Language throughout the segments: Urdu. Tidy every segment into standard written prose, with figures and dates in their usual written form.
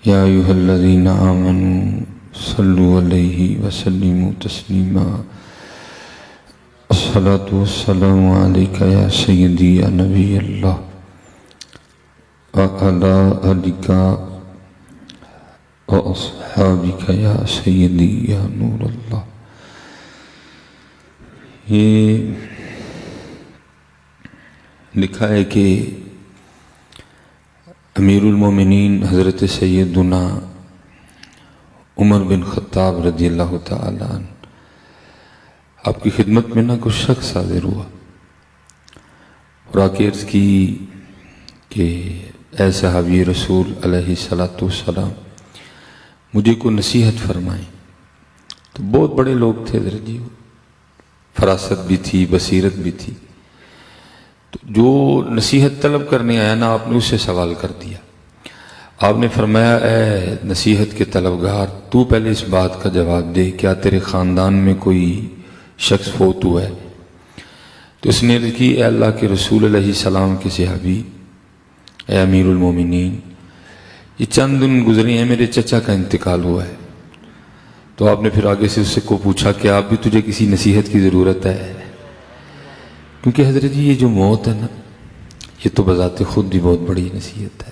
یا ایھا الذین آمنوا صلوا علیہ وسلموا تسلیما الصلاۃ والسلام علیک یا سیدی یا نبی اللہ وعلی آلک واصحابک یا سیدی یا نور اللہ۔ یہ لکھا ہے کہ امیر المومنین حضرت سیدنا عمر بن خطاب رضی اللہ تعالیٰ عنہ آپ کی خدمت میں نہ کچھ شخص حاضر ہوا اور آ کے عرض کی کہ اے صحابی رسول علیہ السلام مجھے کو نصیحت فرمائیں۔ تو بہت بڑے لوگ تھے حضرت جی، فراست بھی تھی، بصیرت بھی تھی۔ تو جو نصیحت طلب کرنے آیا نا، آپ نے اس سے سوال کر دیا۔ آپ نے فرمایا اے نصیحت کے طلبگار، تو پہلے اس بات کا جواب دے، کیا تیرے خاندان میں کوئی شخص فوت ہوا ہے؟ تو اس نے عرض کی اے اللہ کے رسول علیہ السلام کے صحابی، اے امیر المومنین، یہ چند دن گزرے ہیں میرے چچا کا انتقال ہوا ہے۔ تو آپ نے پھر آگے سے اس سے کو پوچھا کہ آپ بھی تجھے کسی نصیحت کی ضرورت ہے؟ کیونکہ حضرت جی یہ جو موت ہے نا، یہ تو بذات خود بھی بہت بڑی نصیحت ہے،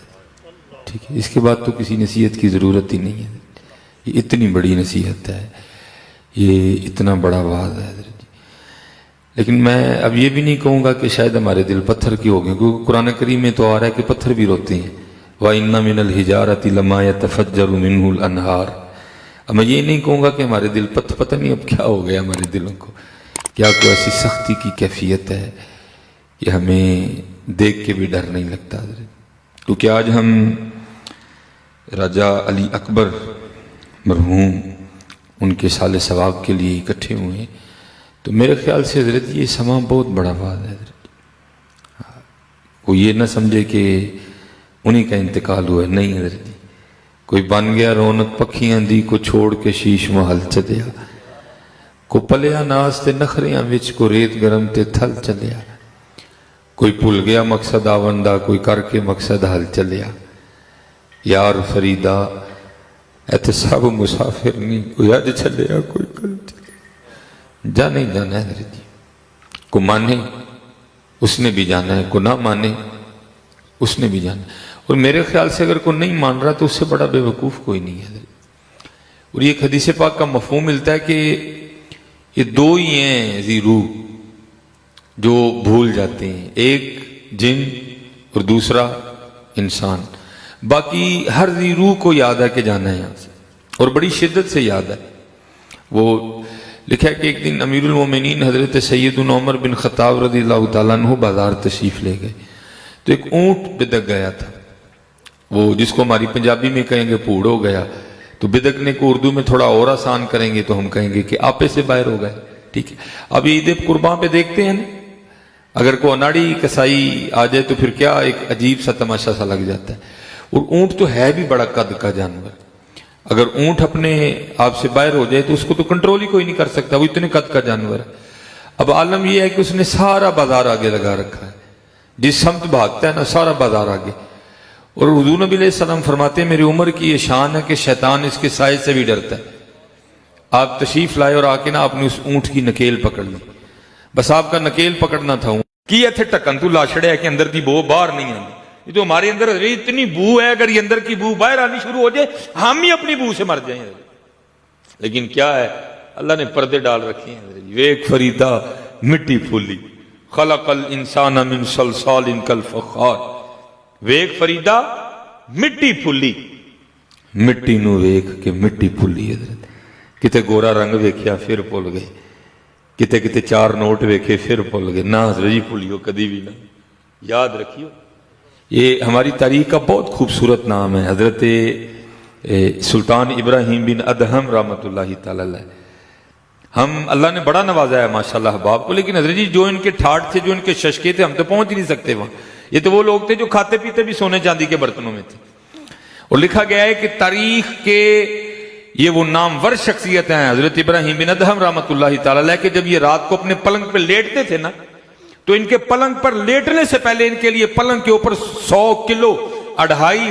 ٹھیک ہے؟ اس کے بعد تو کسی نصیحت کی ضرورت ہی نہیں ہے۔ یہ اتنی بڑی نصیحت ہے، یہ اتنا بڑا وعظ ہے حضرت جی۔ لیکن میں اب یہ بھی نہیں کہوں گا کہ شاید ہمارے دل پتھر کی ہو گئے، کیونکہ قرآن کریم میں تو آ رہا ہے کہ پتھر بھی روتے ہیں۔ وَإِنَّ مِنَ الْحِجَارَةِ لَمَا يَتَفَجَّرُ مِنْهُ الْأَنْهَارُ۔ اب میں یہ نہیں کہوں گا کہ ہمارے دل پتہ نہیں اب کیا ہو گیا ہمارے دلوں کو، کیا کوئی ایسی سختی کی کیفیت ہے کہ ہمیں دیکھ کے بھی ڈر نہیں لگتا حضرت۔ کیونکہ آج ہم راجہ علی اکبر مرحوم ان کے سال ثواب کے لیے اکٹھے ہوئے ہیں، تو میرے خیال سے حضرت یہ سما بہت بڑا بات ہے حضرت۔ کوئی یہ نہ سمجھے کہ انہی کا انتقال ہوا ہے، نہیں حضرت جی۔ کوئی بن گیا رونق پکھیاں دی، کو چھوڑ کے شیش محل چلیا، کو پلیا ناز تے نخریاں وچ، کو ریت گرم تے تھل چلیا۔ کوئی بھول گیا مقصد آوندا، کوئی کر کے مقصد حل چلیا۔ یار فریدا ایتھے سب مسافر نہیں، کوئی اج چلیا کوئی کل چلیا۔ جانا ہی جانا ہے حضرت جی، کو مانے اس نے بھی جانا ہے، کو نہ مانے اس نے بھی جانا ہے۔ اور میرے خیال سے اگر کوئی نہیں مان رہا تو اس سے بڑا بے وقوف کوئی نہیں ہے۔ اور یہ حدیث پاک کا مفہوم ملتا ہے کہ یہ دو ہی ہیں ذی روح جو بھول جاتے ہیں، ایک جن اور دوسرا انسان۔ باقی ہر ذی روح کو یاد ہے کہ جانا ہے یہاں سے، اور بڑی شدت سے یاد ہے۔ وہ لکھا ہے کہ ایک دن امیر المومنین حضرت سیدنا عمر بن خطاب رضی اللہ تعالیٰ عنہ بازار تشریف لے گئے، تو ایک اونٹ بدک گیا تھا، وہ جس کو ہماری پنجابی میں کہیں گے پھوڑ ہو گیا، تو بدکنے کو اردو میں تھوڑا اور آسان کریں گے تو ہم کہیں گے کہ آپے سے باہر ہو گئے، ٹھیک ہے؟ اب عید قربان پہ دیکھتے ہیں نا، اگر کوئی اناڑی کسائی آ جائے تو پھر کیا ایک عجیب سا تماشا سا لگ جاتا ہے۔ اور اونٹ تو ہے بھی بڑا قد کا جانور، اگر اونٹ اپنے آپ سے باہر ہو جائے تو اس کو تو کنٹرول ہی کوئی نہیں کر سکتا، وہ اتنے قد کا جانور ہے۔ اب عالم یہ ہے کہ اس نے سارا بازار آگے لگا رکھا ہے، جس سمت بھاگتا ہے نا سارا بازار آگے۔ اور حضور نبی علیہ السلام فرماتے ہیں میری عمر کی یہ شان ہے کہ شیطان اس کے سائے سے بھی ڈرتا ہے۔ آپ تشریف لائے اور آ کے نا آپ نے اس اونٹ کی نکیل پکڑ لی، بس آپ کا نکیل پکڑنا تھا کی ایتھے ٹکن تو لاشڑے ہے کہ اندر دی بو باہر نہیں آنی۔ یہ تو ہمارے اندر اتنی بو ہے، اگر یہ اندر کی بو باہر آنی شروع ہو جائے ہم ہی اپنی بو سے مر جائیں۔ لیکن کیا ہے، اللہ نے پردے ڈال رکھے ہیں۔ ویک فریدا مٹی پھولی، خلق الانسان من صلصال کالفخار۔ ویک فریدا مٹی پھولی، مٹی نو ویک کے مٹی پھولی حضرت۔ کتے گورا رنگ ویکھیا پھر بھول گئے، کتے چار نوٹ ویکھے پھر بھول گئے، نہ حضرت جی بھولیو کدی بھی نہ، یاد رکھیو۔ یہ ہماری تاریخ کا بہت خوبصورت نام ہے، حضرت سلطان ابراہیم بن ادہم رحمۃ اللہ تعالی علیہ۔ ہم اللہ نے بڑا نوازا ہے ماشاءاللہ احباب کو، لیکن حضرت جی جو ان کے ٹھاٹ تھے، جو ان کے ششکے تھے، ہم تو پہنچ ہی نہیں سکتے وہاں۔ یہ تو وہ لوگ تھے جو کھاتے پیتے بھی سونے چاندی کے برتنوں میں تھے۔ اور لکھا گیا ہے کہ تاریخ کے یہ وہ نامور شخصیت ہیں حضرت ابراہیم بن ادہم رحمۃ اللہ تعالی علیہ، کہ جب یہ رات کو اپنے پلنگ پہ لیٹتے تھے نا، تو ان کے پلنگ پر لیٹنے سے پہلے ان کے لیے پلنگ کے اوپر 100 کلو 2.5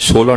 16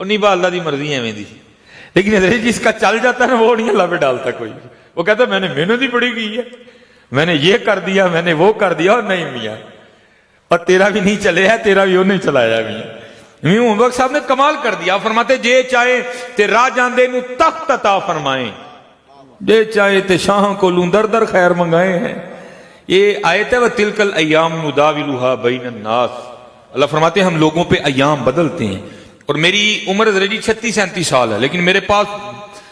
اور نہیں با اللہ دی مرضی ایویں دی، لیکن حضرت جی اس کا چل جاتا ہے نا وہ نہیں اللہ پہ ڈالتا کوئی بھی. وہ کہتا ہے میں نے محنت ہی بڑی کی ہے، میں نے یہ کر دیا، میں نے وہ کر دیا، اور نہیں میاں اور تیرا بھی نہیں چلے ہے، تیرا بھی وہ نہیں چلایا میاں. وقت صاحب نے کمال کر دیا. فرماتے جے چاہے تے راہ جاندے نو تخت عطا فرمائیں، جے چاہے تے شاہاں کو لوں در در خیر منگائے ہیں. یہ آیت ہے وَتِلْكَ الْأَيَّامُ نُدَاوِلُهَا بَيْنَ النَّاسِ. اللہ فرماتے ہیں ہم لوگوں پہ ایام بدلتے ہیں. اور میری عمر حضرت جی 36-37 سال ہے، لیکن میرے پاس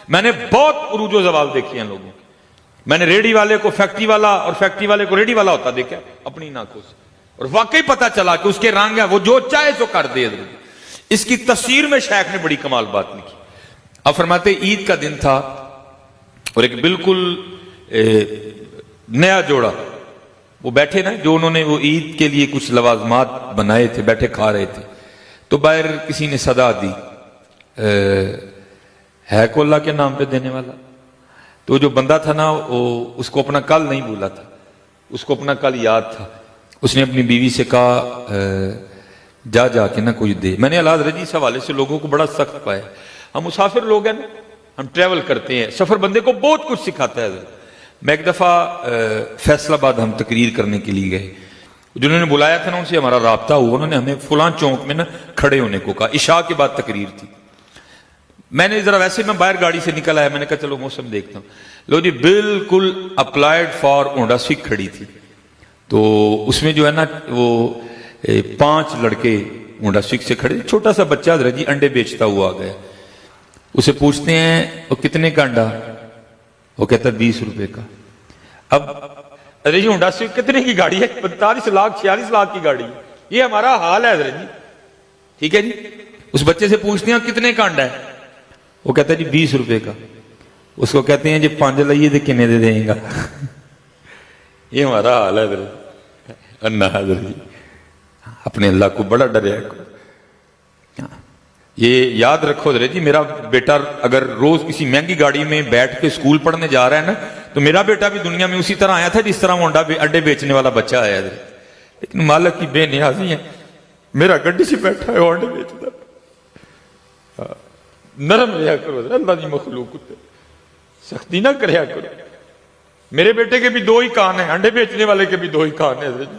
میں نے بہت عروج و زوال دیکھے ہیں لوگوں کے. میں نے ریڈی والے کو فیکٹری والا اور فیکٹری والے کو ریڈی والا ہوتا دیکھا اپنی ناکوں سے، اور واقعی پتا چلا کہ اس کے رنگ ہے، وہ جو چاہے سو کر دے. اس کی تفسیر میں شیخ نے بڑی کمال بات لکھی. اب فرماتے عید کا دن تھا اور ایک بالکل نیا جوڑا وہ بیٹھے نا، جو انہوں نے وہ عید کے لیے کچھ لوازمات بنائے تھے، بیٹھے کھا رہے تھے. تو باہر کسی نے صدا دی ہے کو اللہ کے نام پہ دینے والا. تو جو بندہ تھا نا وہ اس کو اپنا کل نہیں بھولا تھا، اس کو اپنا کل یاد تھا. اس نے اپنی بیوی سے کہا جا جا کے نہ کچھ دے. میں نے اللہ حضرت جی اس حوالے سے لوگوں کو بڑا سخت پایا. ہم مسافر لوگ ہیں نا، ہم ٹریول کرتے ہیں، سفر بندے کو بہت کچھ سکھاتا ہے. میں ایک دفعہ فیصل آباد ہم تقریر کرنے کے لیے گئے، جنہوں نے بلایا تھا نا ان سے ہمارا رابطہ ہوا. انہوں نے ہمیں فلاں چونک میں نا کھڑے ہونے کو کہا. عشاء کے بعد تقریر تھی. میں نے ذرا ویسے میں باہر گاڑی سے نکل آیا، میں نے کہا چلو موسم دیکھتا ہوں. لو جی بالکل اپلائیڈ فار ہونڈا سوک کھڑی تھی. تو اس میں جو ہے نا وہ 5 لڑکے ہونڈا سوک سے کھڑے. چھوٹا سا بچہ حضرت جی انڈے بیچتا ہوا آ گیا. اسے پوچھتے ہیں وہ کتنے کا انڈا؟ وہ کہتا ہے 20 روپے کا. اب حضرت جی ہونڈا سوک کتنے کی گاڑی ہے؟ 45 لاکھ 46 لاکھ کی گاڑی ہے. یہ ہمارا حال ہے حضرت جی. ٹھیک ہے جی. اس بچے سے پوچھتے ہیں کتنے کا انڈا ہے؟ وہ کہتا ہے جی 20 روپے کا. اس کو کہتے ہیں جی 5 لائیے تو کنے دے دیں گا. یہ ہمارا حال ہے حضرت. اللہ حضرت جی اپنے اللہ کو بڑا ڈریا کرو. یہ یاد رکھو حضرت جی، میرا بیٹا اگر روز کسی مہنگی گاڑی میں بیٹھ کے اسکول پڑھنے جا رہا ہے نا، تو میرا بیٹا بھی دنیا میں اسی طرح آیا تھا جس طرح وہ انڈے بیچنے والا بچہ آیا حضرت. لیکن مالک کی بے نیازی ہے، میرا گڈی سے بیٹھا ہے وہ انڈے بیچتا. نرم رہا کرو حضرت، اللہ دی مخلوق تے سختی نہ کریا کرو. میرے بیٹے کے بھی 2 ہی کان ہیں، انڈے بیچنے والے کے بھی 2 ہی کان ہیں حضرت جی.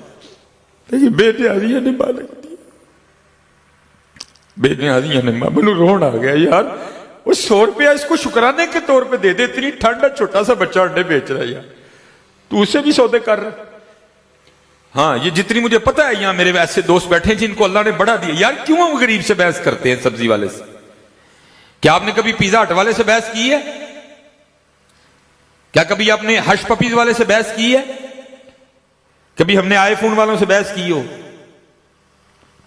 لیکن بے نیازی ہے مالک دی، بے نیازی ہے. مجھے رونا آ گیا یار. وہ 100 روپیہ اس کو شکرانے کے طور پہ دے دے. اتنی ٹھنڈ ہے، چھوٹا سا بچہ انڈے بیچ رہا ہے یار، تو اسے بھی سودے کر رہا. ہاں یہ جتنی مجھے پتا ہے یہاں میرے ایسے دوست بیٹھے ہیں جن کو اللہ نے بڑا دیا. یار کیوں ہم غریب سے بحث کرتے ہیں سبزی والے سے؟ کیا آپ نے کبھی پیزا ہٹ والے سے بحث کی ہے؟ کیا کبھی آپ نے ہش پپیز والے سے بحث کی ہے؟ کبھی ہم نے آئی فون والوں سے بحث کی ہو؟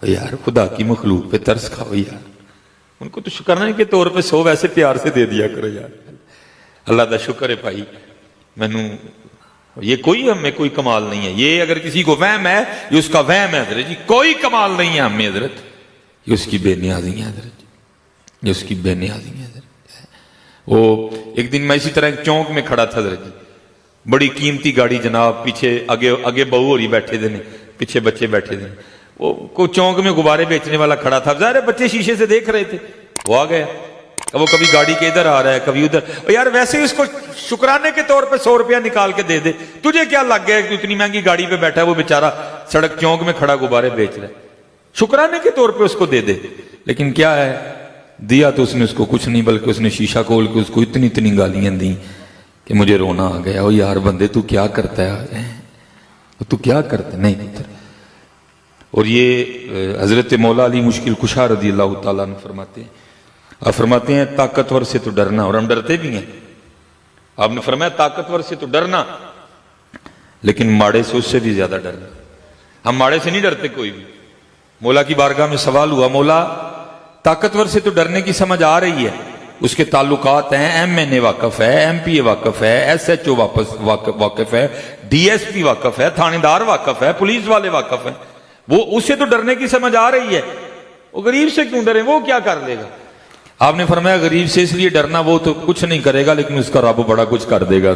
یار خدا کی مخلوق پہ ترس کھاؤ یار. ان کو تو شکرانے کے طور پہ 100 ویسے پیار سے دے دیا کرو یار. اللہ دا شکر ہے بھائی. مینوں یہ کوئی ہمیں کوئی کمال نہیں ہے. یہ اگر کسی کو وہم ہے یہ اس کا وہم ہے حضرت جی. کوئی کمال نہیں ہے ہمیں حضرت. یہ اس کی بے نیازی ہے حضرت. یہ اس کی بے نیازی ہے حضرت. وہ ایک دن میں اسی طرح ایک چونک میں کھڑا تھا حضرت جی. بڑی قیمتی گاڑی جناب، پیچھے آگے بہو ہو رہی بیٹھے دے، پیچھے بچے بیٹھے دے. وہ کو چونک میں غبارے بیچنے والا کھڑا تھا. ظاہر ہے بچے شیشے سے دیکھ رہے تھے. وہ آ گیا. وہ کبھی گاڑی کے ادھر آ رہا ہے کبھی ادھر. یار ویسے ہی اس کو شکرانے کے طور پہ 100 روپیہ نکال کے دے دے. تجھے کیا لگ گیا کہ اتنی مہنگی گاڑی پہ بیٹھا ہے وہ بیچارہ سڑک چونک میں کھڑا غبارے بیچ رہا ہے. شکرانے کے طور پہ اس کو دے دے. لیکن کیا ہے دیا تو اس نے اس کو کچھ نہیں، بلکہ اس نے شیشہ کھول کے اس کو اتنی گالیاں دیں کہ مجھے رونا آ گیا. او یار بندے تو کیا کرتا ہے، تو کیا کرتا ہے؟ نہیں پتر. اور یہ حضرت مولا علی مشکل کشا رضی اللہ تعالیٰ عنہ فرماتے ہیں، آپ فرماتے ہیں طاقتور سے تو ڈرنا، اور ہم ڈرتے بھی ہیں. آپ نے فرمایا طاقتور سے تو ڈرنا لیکن ماڑے سے اس سے بھی زیادہ ڈرنا. ہم ماڑے سے نہیں ڈرتے کوئی بھی. مولا کی بارگاہ میں سوال ہوا، مولا طاقتور سے تو ڈرنے کی سمجھ آ رہی ہے، اس کے تعلقات ہیں، ایم این اے واقف ہے، ایم پی اے واقف ہے، ایس ایچ او واقف ہے، ڈی ایس پی واقف ہے، تھانے دار واقف ہے، پولیس والے واقف ہیں. وہ اسے تو ڈرنے کی سمجھ آ رہی ہے، وہ غریب سے کیوں ڈرے؟ وہ کیا کر لے گا؟ آپ نے فرمایا غریب سے اس لیے ڈرنا وہ تو کچھ نہیں کرے گا لیکن اس کا رب بڑا کچھ کر دے گا.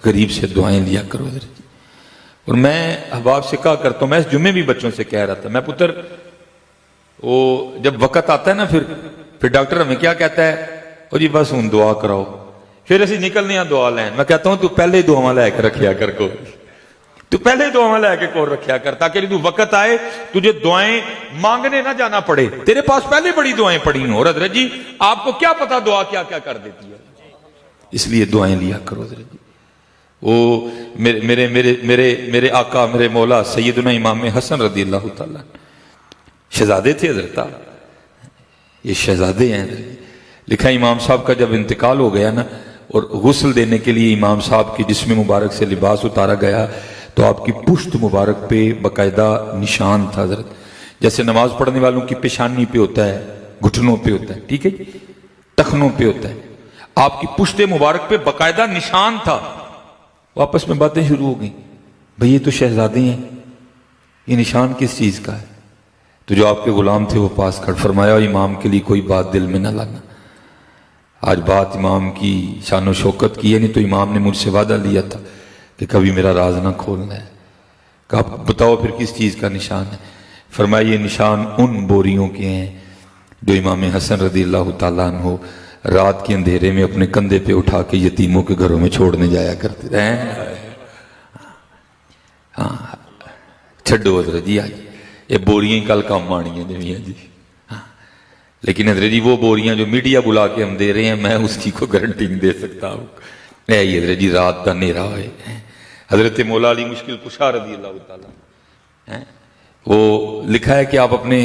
غریب سے دعائیں لیا کرو. اور میں احباب سے کہا کرتا ہوں، میں اس جمعے بھی بچوں سے کہہ رہا تھا، میں پتر وہ جب وقت آتا ہے نا پھر ڈاکٹر ہمیں کیا کہتا ہے، او جی بس ہوں دعا کراؤ، پھر اسی نکلنے ہیں دعا لین. میں کہتا ہوں تو پہلے دعا لے کے رکھیا کر کو، تو پہلے دعا لے کے کور رکھیا کر، تاکہ تو وقت آئے تجھے دعائیں مانگنے نہ جانا پڑے، تیرے پاس پہلے بڑی دعائیں پڑی ہوں. اور حضرت جی آپ کو کیا پتا دعا کیا کیا کر دیتی ہے، اس لیے دعائیں لیا کرو. حضرت جی وہ میرے آقا میرے مولا سیدنا امام حسن رضی اللہ تعالیٰ شہزادے تھے حضرت، یہ شہزادے ہیں. لکھا امام صاحب کا جب انتقال ہو گیا نا، اور غسل دینے کے لیے امام صاحب کی جسم مبارک سے لباس اتارا گیا تو آپ کی پشت مبارک پہ باقاعدہ نشان تھا حضرت، جیسے نماز پڑھنے والوں کی پیشانی پہ ہوتا ہے، گھٹنوں پہ ہوتا ہے، ٹھیک ہے جی، ٹخنوں پہ ہوتا ہے، آپ کی پشت مبارک پہ باقاعدہ نشان تھا. واپس میں باتیں شروع ہو گئیں، بھئی یہ تو شہزادے ہیں، یہ نشان کس چیز کا ہے؟ تو جو آپ کے غلام تھے وہ پاس کر فرمایا امام کے لیے کوئی بات دل میں نہ لانا، آج بات امام کی شان و شوکت کی ہے، نہیں تو امام نے مجھ سے وعدہ لیا تھا کہ کبھی میرا راز نہ کھولنا ہے. کہا بتاؤ پھر کس چیز کا نشان ہے؟ فرمایا یہ نشان ان بوریوں کے ہیں جو امام حسن رضی اللہ تعالیٰ عنہ رات کے اندھیرے میں اپنے کندھے پہ اٹھا کے یتیموں کے گھروں میں چھوڑنے جایا کرتے ہیں. ہاں چھڈو حضرت جی، آئیے یہ بوریاں کل کام آنی ہیں جی. لیکن حضرت جی وہ بوریاں جو میڈیا بلا کے ہم دے رہے ہیں، میں اس کی کو گارنٹی نہیں دے سکتا ہوں. حضرت جی رات کا اندھیرا ہے. حضرت مولا علی مشکل کشا رضی اللہ تعالیٰ وہ لکھا ہے کہ آپ اپنے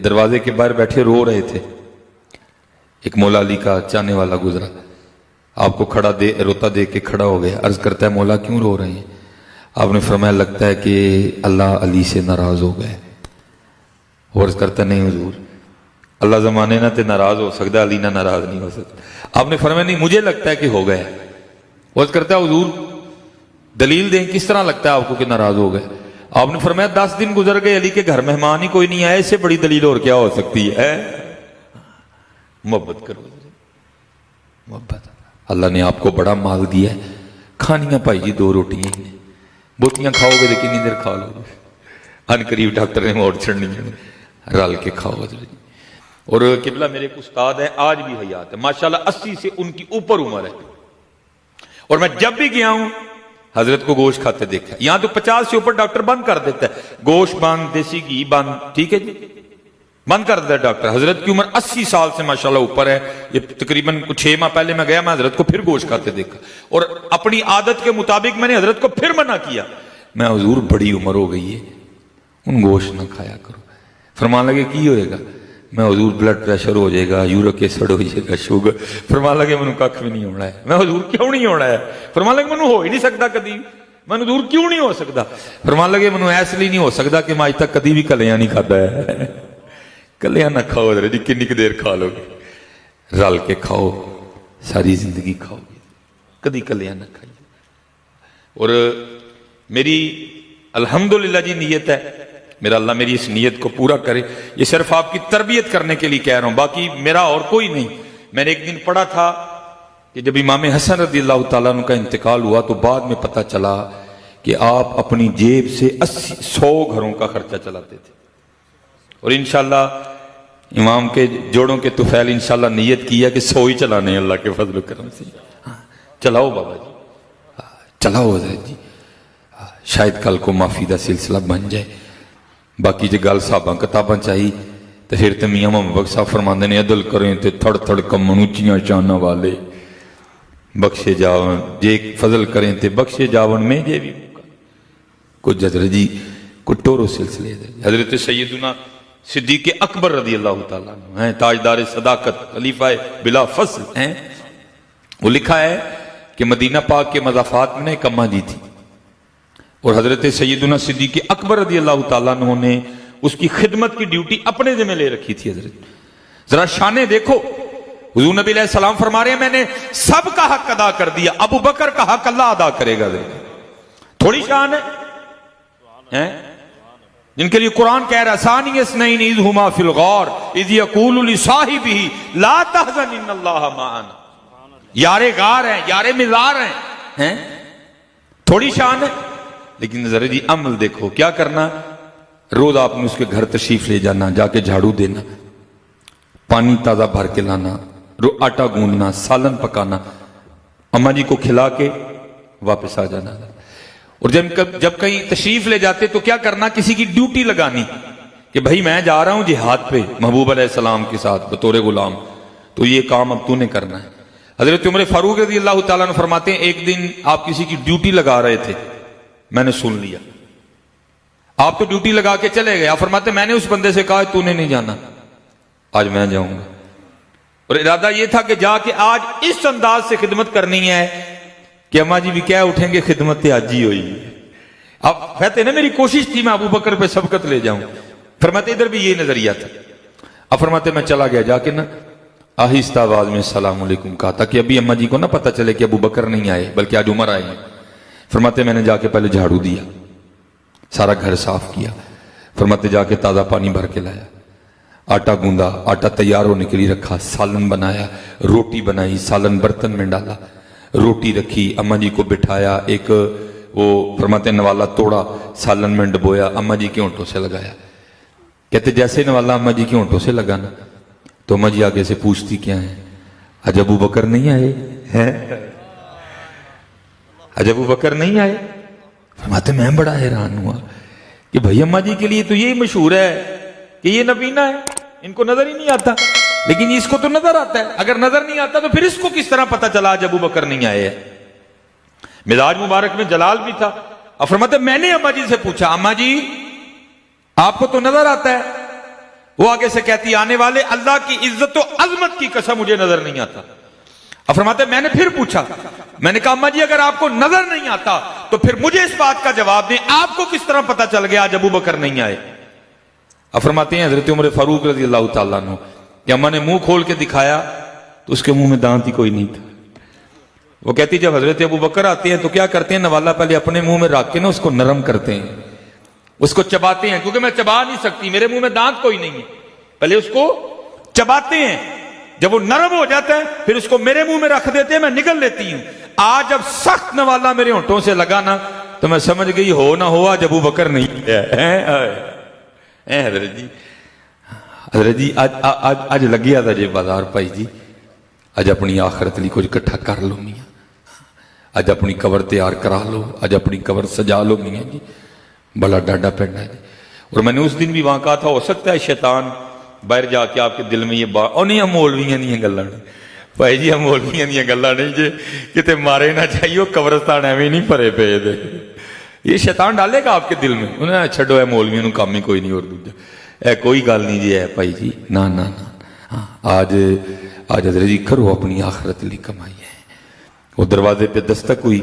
دروازے کے باہر بیٹھے رو رہے تھے، ایک مولا علی کا چاہنے والا گزرا، آپ کو روتا دیکھ کے کھڑا ہو گیا، عرض کرتا ہے مولا کیوں رو رہے ہیں؟ آپ نے فرمایا لگتا ہے کہ اللہ علی سے ناراض ہو گئے. عرض کرتا نہیں حضور، اللہ زمانے نہ تے ناراض ہو سکتا، علی نہ ناراض نہیں ہو سکتا. آپ نے فرمایا نہیں مجھے لگتا ہے کہ ہو گئے. عرض کرتا ہے حضور دلیل دیں کس طرح لگتا ہے آپ کو کہ ناراض ہو گئے؟ آپ نے فرمایا 10 دن گزر گئے، علی کے گھر مہمان ہی کوئی نہیں آئے، اس سے بڑی دلیل اور کیا ہو سکتی ہے؟ محبت کرو، محبت. اللہ نے آپ کو بڑا مال دیا ہے، کھانیاں پائی جی 2 روٹیاں ہی، بوتیاں کھاؤ گے لیکن کتنی دیر کھا لو گے؟ ان قریب ڈاکٹر نے موڑ چھڑنی ہے، رل کے کھاؤ حضرت. اور قبلہ میرے ایک استاد ہے آج بھی حیات ہے ماشاءاللہ، 80 سے ان کی اوپر عمر ہے، اور میں جب بھی گیا ہوں حضرت کو گوشت کھاتے دیکھا. یہاں تو 50 سے اوپر ڈاکٹر بند کر دیتا ہے، گوشت بند، دیسی گھی بند، ٹھیک ہے جی، بند کر دیتا ہے ڈاکٹر. حضرت کی عمر 80 سال سے ماشاءاللہ اوپر ہے. یہ تقریباً 6 ماہ پہلے میں گیا، میں حضرت کو پھر گوشت کھاتے دیکھا، اور اپنی عادت کے مطابق میں نے حضرت کو پھر منع کیا، میں حضور بڑی عمر ہو گئی ہے ان گوشت نہ کھایا کرو. فرمان لگے کی ہوئے گا؟ میں حضور بلڈ پریشر ہو جائے گا، یورک ایسڈ ہو جائے گا، شوگر. فرمان لگے میں کھ بھی نہیں ہونا ہے. میں حضور کیوں نہیں ہونا ہے؟ فرمان لگے میں ہو ہی نہیں سکتا کدی. میں حضور کیوں نہیں ہو سکتا؟ فرمان لگے میں ایسے لیے نہیں ہو سکتا کہ میں آج تک کدی بھی کلیاں نہیں کھاتا ہے. کلیاں نہ کھاؤ حضرت جی، کنی دیر کھا لو گے، رل کے کھاؤ، ساری زندگی کھاؤ گے، کدی کلیاں نہ کھائیے. اور میری الحمدللہ جی نیت ہے، میرا اللہ میری اس نیت کو پورا کرے. یہ صرف آپ کی تربیت کرنے کے لیے کہہ رہا ہوں، باقی میرا اور کوئی نہیں. میں نے ایک دن پڑھا تھا کہ جب امام حسن رضی اللہ تعالیٰ عنہ کا انتقال ہوا تو بعد میں پتہ چلا کہ آپ اپنی جیب سے 100 گھروں کا خرچہ چلاتے تھے. اور انشاءاللہ امام کے جوڑوں کے طفیل انشاءاللہ نیت کی ہے کہ 100 ہی چلانے ہیں اللہ کے فضل و کرم سے. چلاؤ بابا جی، چلاؤ حضرت جی، شاید کل کو معافی دا سلسلہ بن جائے. باقی جو گل صاحباں کتاباں چاہی تو پھر تو میاں محمد صاحب فرماندے نے عدل کریں تو تھڑ تھڑ کمن اونچیاں شاناں والے بخشے جاون، جے فضل کریں تو بخشے جاون میں جے بھی کچھ حضرت جی کچھ ٹورو سلسلے دے. حضرت سیدنا صدیق اکبر رضی اللہ تعالیٰ عنہ ہیں، تاجدار صداقت، خلیفہ بلا فصل ہیں. وہ لکھا ہے کہ مدینہ پاک کے مضافات میں ایک اماں جی تھی، اور حضرت سیدنا صدیق اکبر رضی اللہ تعالیٰ عنہ نے اس کی خدمت کی ڈیوٹی اپنے ذمہ لے رکھی تھی. حضرت ذرا شانے دیکھو، حضور نبی علیہ السلام فرما رہے ہیں میں نے سب کا حق ادا کر دیا، ابو بکر کا حق اللہ ادا کرے گا. تھوڑی شان ہے جن کے لیے قرآن کہہ رہا ثانی اثنین اذ ہما فی الغار اذ یقول لصاحبہ لا تحزن ان اللہ معنا. یارے غار ہیں، یارے مزار ہیں، تھوڑی شان ہے. لیکن ذرا جی عمل دیکھو کیا کرنا. روز آپ نے اس کے گھر تشریف لے جانا، جا کے جھاڑو دینا، پانی تازہ بھر کے لانا، آٹا گوندنا، سالن پکانا، اماں جی کو کھلا کے واپس آ جانا۔ اور جب کہیں تشریف لے جاتے تو کیا کرنا، کسی کی ڈیوٹی لگانی کہ بھائی میں جا رہا ہوں جہاد پہ محبوب علیہ السلام کے ساتھ بطور غلام، تو یہ کام اب تو نے کرنا ہے۔ حضرت عمر فاروق رضی اللہ تعالیٰ عنہ فرماتے ہیں ایک دن آپ کسی کی ڈیوٹی لگا رہے تھے، میں نے سن لیا، آپ تو ڈیوٹی لگا کے چلے گئے، آپ فرماتے میں نے اس بندے سے کہا تو نے نہیں جانا، آج میں جاؤں گا۔ اور ارادہ یہ تھا کہ جا کے آج اس انداز سے خدمت کرنی ہے کہ اماں جی بھی کیا اٹھیں گے خدمت آج ہی ہوئی۔ اب کہتے ہیں نا میری کوشش تھی میں ابو بکر پہ سبقت لے جاؤں، فرماتے ادھر بھی یہ نظریہ تھا۔ اب فرماتے میں چلا گیا، جا کے نا آہستہ آواز میں السلام علیکم کہا تاکہ ابھی اماں جی کو نہ پتہ چلے کہ ابو بکر نہیں آئے بلکہ آج عمر آئے ہیں۔ فرماتے میں نے جا کے پہلے جھاڑو دیا، سارا گھر صاف کیا، فرماتے جا کے تازہ پانی بھر کے لایا، آٹا گوندا، آٹا تیار ہونے کے لیے رکھا، سالن بنایا، روٹی بنائی، سالن برتن میں ڈالا، روٹی رکھی، اماں جی کو بٹھایا، ایک وہ فرماتے نوالا توڑا، سالن میں ڈبویا، اماں جی کے ہونٹوں سے لگایا۔ کہتے جیسے نوالا اماں جی کے ہونٹوں سے لگانا تو اماں جی آگے سے پوچھتی کیا ہے، آج ابو بکر نہیں آئے ہیں؟ آج ابو بکر نہیں آئے؟ فرماتے میں بڑا حیران ہوا کہ بھائی اماں جی کے لیے تو یہی مشہور ہے کہ یہ نبینا ہے، ان کو نظر ہی نہیں آتا، لیکن اس کو تو نظر آتا ہے۔ اگر نظر نہیں آتا تو پھر اس کو کس طرح پتا چلا آج ابو بکر نہیں آئے ہیں؟ مزاج مبارک میں جلال بھی تھا۔ اب فرماتے میں نے اماں جی سے پوچھا اماں جی آپ کو تو نظر آتا ہے؟ وہ آگے سے کہتی آنے والے اللہ کی عزت و عظمت کی قسم مجھے نظر نہیں آتا۔ اب فرماتے میں نے پھر پوچھا، میں نے کہا اماں جی اگر آپ کو نظر نہیں آتا تو پھر مجھے اس بات کا جواب دیں آپ کو کس طرح پتا چل گیا آج ابو بکر نہیں آئے؟ اب فرماتے ہیں حضرت عمر فاروق رضی اللہ تعالیٰ عنہ کہ اماں نے منہ کھول کے دکھایا تو اس کے منہ میں دانت ہی کوئی نہیں تھا۔ وہ کہتی جب حضرت ابو بکر آتے ہیں تو کیا کرتے ہیں، نوالا پہلے اپنے منہ میں رکھ کے نا اس کو نرم کرتے ہیں، اس کو چباتے ہیں، کیونکہ میں چبا نہیں سکتی، میرے منہ میں دانت کوئی نہیں ہے، پہلے اس کو چباتے ہیں، جب وہ نرم ہو جاتا ہے پھر اس کو میرے منہ میں رکھ دیتے ہیں، میں نگل لیتی ہوں۔ آج جب سخت نوالا میرے ہونٹوں سے لگا نا تو میں سمجھ گئی ہو نہ ہوا جب ابو بکر نہیں ہے۔ حضرت جی آج لگیا تھا جی بازار پائی جی، آج اپنی آخرت لی کچھ کٹھا کر لو میاں، آج اپنی قبر تیار کرا لو، آج اپنی قبر سجا لو میاں جی، بڑا ڈاڈا پڑنا ہے جی۔ اور میں نے اس دن بھی وہاں کہا تھا ہو سکتا ہے شیطان باہر جا کے آپ کے دل میں یہ بات اور نہیں، ہم مولویاں نہیں ہیں گلاں بھائی جی، ہم مولویاں نہیں ہیں گلاں نہیں جی، کتے مارے نہ چاہیے قبرستان ایویں نہیں بھرے پے دے، یہ شیطان ڈالے گا آپ کے دل میں، انہیں چھڈو ہے مولویوں نوں کام ہی کوئی نہیں اور دوجا اے کوئی گل نہیں جی ہے بھائی جی، نا نا نا، آج حضرت جی کرو اپنی آخرت لی کمائی ہے۔ وہ دروازے پہ دستک ہوئی،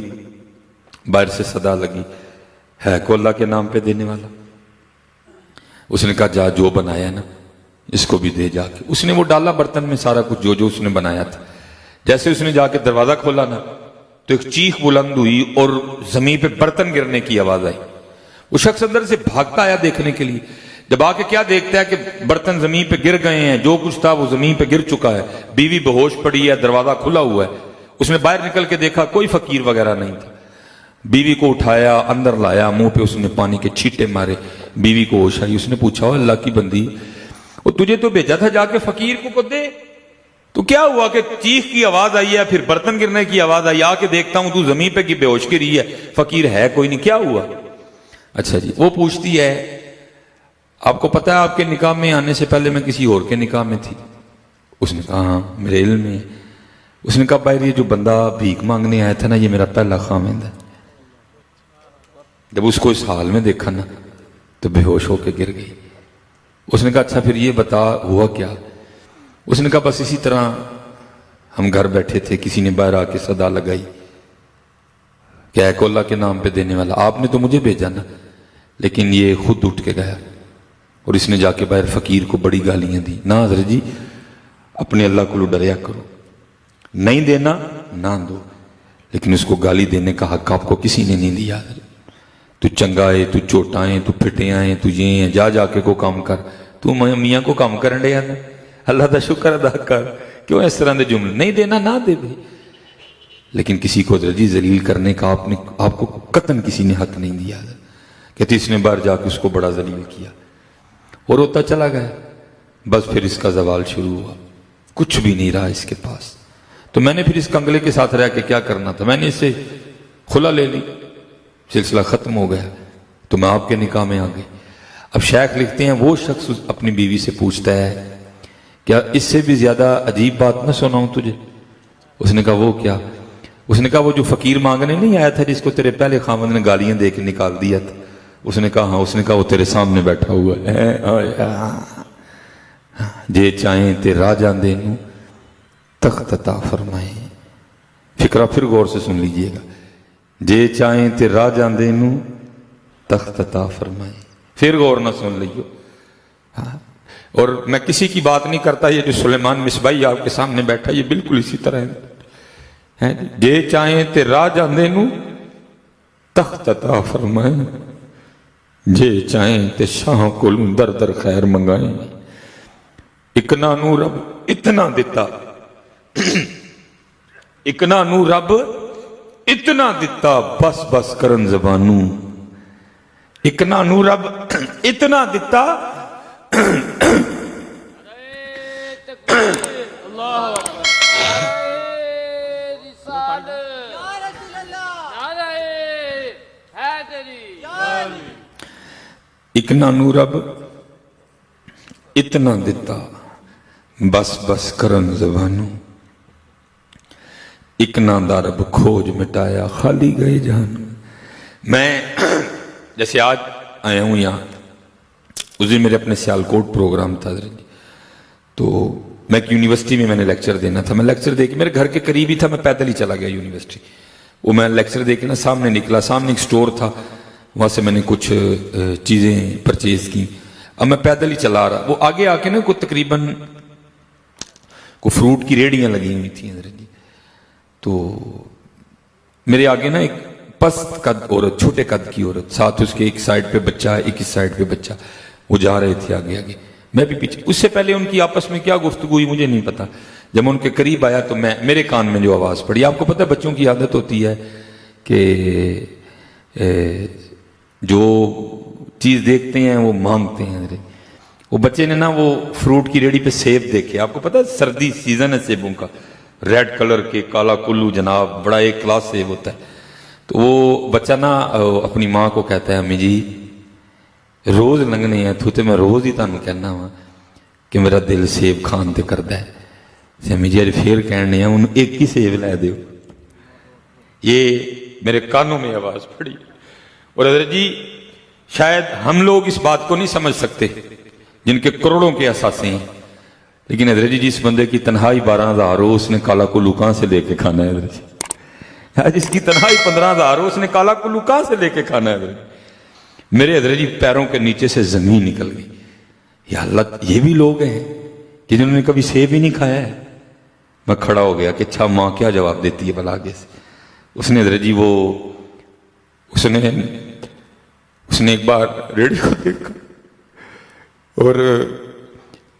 باہر سے صدا لگی، ہے کو اللہ کے نام پہ دینے والا؟ اس نے کہا جا جو بنایا نا اس کو بھی دے جا کے۔ اس نے وہ ڈالا برتن میں سارا کچھ جو اس نے بنایا تھا۔ جیسے اس نے جا کے دروازہ کھولا نا تو ایک چیخ بلند ہوئی اور زمین پہ برتن گرنے کی آواز آئی۔ وہ شخص اندر سے بھاگتا آیا دیکھنے کے لیے، جب آ کے کیا دیکھتا ہے کہ برتن زمین پہ گر گئے ہیں، جو کچھ تھا وہ زمین پہ گر چکا ہے، بیوی بے ہوش پڑی ہے، دروازہ کھلا ہوا ہے۔ اس نے باہر نکل کے دیکھا کوئی فقیر وغیرہ نہیں تھا، بیوی کو اٹھایا اندر لایا، منہ پہ اس نے پانی کے چھینٹے مارے، بیوی کو ہوش آئی۔ اس نے پوچھا اللہ کی بندی وہ تجھے تو بھیجا تھا جا کے فقیر کو دے، تو کیا ہوا کہ چیخ کی آواز آئی ہے، پھر برتن گرنے کی آواز آئی، آ کے دیکھتا ہوں تو زمین پہ کی بے ہوش گری ہے، فقیر ہے کوئی نہیں، کیا ہوا؟ اچھا جی، وہ پوچھتی ہے آپ کو پتا ہے آپ کے نکاح میں آنے سے پہلے میں کسی اور کے نکاح میں تھی؟ اس نے کہا ہاں میرے علم میں۔ اس نے کہا باہر یہ جو بندہ بھیک مانگنے آیا تھا نا یہ میرا پہلا خاوند ہے۔ جب اس کو اس حال میں دیکھا نا تو بے ہوش ہو کے گر گئی۔ اس نے کہا اچھا پھر یہ بتا ہوا کیا؟ اس نے کہا بس اسی طرح ہم گھر بیٹھے تھے، کسی نے باہر آ کے صدا لگائی کہ اے کو اللہ کے نام پہ دینے والا، آپ نے تو مجھے بھیجا نا، لیکن یہ خود اٹھ کے گیا اور اس نے جا کے باہر فقیر کو بڑی گالیاں دی۔ نہ حضرت جی اپنے اللہ کو ڈریا کرو، نہیں دینا نہ دو، لیکن اس کو گالی دینے کا حق آپ کو کسی نے نہیں دیا۔ تو چنگا ہے، تو چوٹا ہے، تو پھٹے ہیں، تو یہ ہیں، جا کے کو کام کر، تو میاں کو کام کرن دیا نا، اللہ دا شکر ادا کر، کیوں اس طرح دے جملے؟ نہیں دینا نہ دے بھائی، لیکن کسی کو حضرت جی ذلیل کرنے کا آپ کو قطعاً کسی نے حق نہیں دیا۔ کہ تیسری بار جا کے اس کو بڑا ذلیل کیا اور روتا چلا گیا. بس پھر اس کا زوال شروع ہوا, کچھ بھی نہیں رہا اس کے پاس. تو میں نے پھر اس کنگلے کے ساتھ رہ کے کیا کرنا تھا, میں نے اسے کھلا لے لی, سلسلہ ختم ہو گیا. تو میں آپ کے نکاح میں آ گئی. اب شیخ لکھتے ہیں وہ شخص اپنی بیوی سے پوچھتا ہے کیا اس سے بھی زیادہ عجیب بات نہ سناؤں تجھے؟ اس نے کہا وہ کیا؟ اس نے کہا وہ جو فقیر مانگنے نہیں آیا تھا جس کو تیرے پہلے خاوند نے گالیاں دے کے نکال دیا تھا. اس نے کہا ہاں. اس نے کہا وہ تیرے سامنے بیٹھا ہوا ہے. جے چاہیں تے راہ جاندے نو تخت عطا فرمائیں. فکرہ پھر غور سے سن لیجئے گا. جے چاہیں تے راہ جاندے نو تخت عطا فرمائیں. پھر غور نہ سن لیو. اور میں کسی کی بات نہیں کرتا, یہ جو سلیمان مصباحی آپ کے سامنے بیٹھا یہ بالکل اسی طرح ہے. جے چاہیں تے راہ جاندے نو تخت عطا فرمائیں. جے چاہیں تے شاہ کولوں در در خیر منگائیں. اکنا نو رب اتنا دیتا, اکنا نو رب اتنا دیتا بس بس کرن زبانوں. اکنا نو رب اتنا دیتا اکنا نو رب اتنا دیتا بس بس کرن زبانوں. اکنا دا رب کھوج مٹایا خالی گئے جہان. میں جیسے آج آیا ہوں یہاں, اس دن میرے اپنے سیالکوٹ پروگرام تھا, تو میں ایک یونیورسٹی میں نے لیکچر دینا تھا. میں لیکچر دے کے میرے گھر کے قریب ہی تھا, میں پیدل ہی چلا گیا یونیورسٹی. وہ میں لیکچر دے کے نا سامنے نکلا, سامنے ایک سٹور تھا, وہاں سے میں نے کچھ چیزیں پرچیز کی. اب میں پیدل ہی چلا رہا, وہ آگے آ کے نا کوئی تقریباً کوئی فروٹ کی ریڑیاں لگی ہوئی تھیں. تو میرے آگے نا ایک پست قد عورت, چھوٹے قد کی عورت, ساتھ اس کے ایک سائڈ پہ بچہ, ایک اس سائڈ پہ بچہ, وہ جا رہے تھے آگے آگے, میں بھی پیچھے. اس سے پہلے ان کی آپس میں کیا گفتگو ہوئی مجھے نہیں پتا. جب میں ان کے قریب آیا تو میرے کان میں جو آواز پڑی, آپ کو پتا بچوں کی عادت ہوتی ہے کہ جو چیز دیکھتے ہیں وہ مانگتے ہیں. وہ بچے نے نا وہ فروٹ کی ریڑھی پہ سیب دیکھے, آپ کو پتا سردی سیزن ہے سیبوں کا, ریڈ کلر کے کالا کلو جناب, بڑا ایک کلاس سیب ہوتا ہے. تو وہ بچہ نا اپنی ماں کو کہتا ہے امی جی روز لنگنے ہیں تو میں روز ہی تانوں کہنا ہوا کہ میرا دل سیب کھان تے کردا ہے. امی جی پھر کہنے ہیں انہوں ایک ہی سیب لے دیو. یہ میرے کانوں میں آواز پڑی. اور حضرت جی شاید ہم لوگ اس بات کو نہیں سمجھ سکتے جن کے کروڑوں کے اثاثے ہیں, لیکن حضرت جی جس بندے کی تنہائی 12,000 ہو اس نے کالا کلو کہاں سے لے کے کھانا ہے حضرت جی. جس کی تنہائی 15,000 ہو اس نے کالا کلو کہاں سے لے کے کھانا ہے حضرت جی. میرے حضرت جی پیروں کے نیچے سے زمین نکل گئی. یا اللہ, یہ بھی لوگ ہیں کہ جنہوں نے کبھی سیب ہی نہیں کھایا ہے. میں کھڑا ہو گیا کہ اچھا ماں کیا جواب دیتی ہے بھلا آگے سے. اس نے حضرت جی اس نے ایک بار ریڈی کو دیکھا اور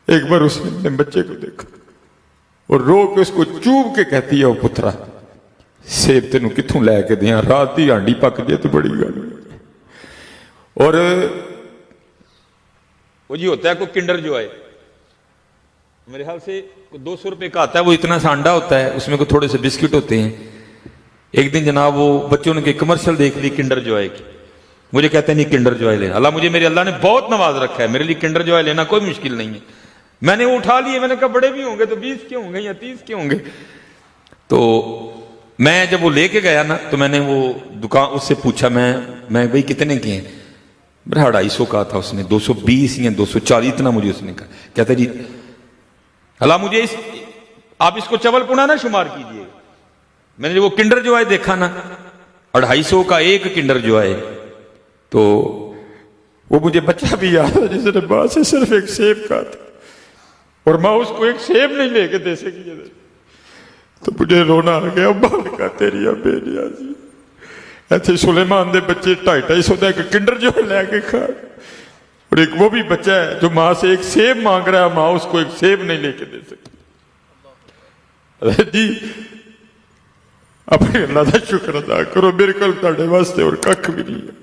ایک بار اس نے اپنے بچے کو دیکھا اور رو کے اس کو چوب کے کہتی ہے, وہ پترا سیب تینوں کتھوں لے کے دیاں, رات دی ہانڈی پک جائے تو بڑی گل. اور وہ جی ہوتا ہے کوئی کنڈر جو ہے میرے خیال سے 200 روپے کا آتا ہے, وہ اتنا سا انڈا ہوتا ہے, اس میں کوئی تھوڑے سے بسکٹ ہوتے ہیں. ایک دن جناب وہ بچوں نے کمرشل دیکھ لی کنڈر جوائے کی, مجھے کہتے ہیں نہیں کنڈر جوائے لینا. اللہ مجھے میرے اللہ نے بہت نواز رکھا ہے, میرے لیے کنڈر جوائے لینا کوئی مشکل نہیں ہے. میں نے وہ اٹھا لیے, میں نے کہا بڑے بھی ہوں گے تو 20 کے ہوں گے یا 30 کے ہوں گے. تو میں جب وہ لے کے گیا نا تو میں نے وہ دکان اس سے پوچھا, میں بھائی کتنے کے ہیں؟ میرا 250 کا تھا. اس نے 220 یا 240 اتنا مجھے اس نے کہا. کہتا جی اللہ مجھے آپ اس کو چول پونا نہ شمار کیجئے. میں نے جو وہ کنڈر جو ہے دیکھا نا 250 کا ایک کنڈر جو ہے, تو وہ مجھے بچہ بھی یاد ہے جس نے بعد سے صرف ایک سیب کا تھا اور ماں اس کو ایک سیب نہیں لے کے دے سکی. تو مجھے رونا آ گیا, بال کا تیری بے نیازی. ایسے سلیمان دے بچے 250 کا ایک کنڈر جو لے کے کھا, اور ایک وہ بھی بچہ ہے جو ماں سے ایک سیب مانگ رہا ہے, ماں اس کو ایک سیب نہیں لے کے دے سکتی. جی اپنے اللہ کا شکر ادا کرو, میرے کل تاڑے واسطے اور ککھ بھی نہیں ہے,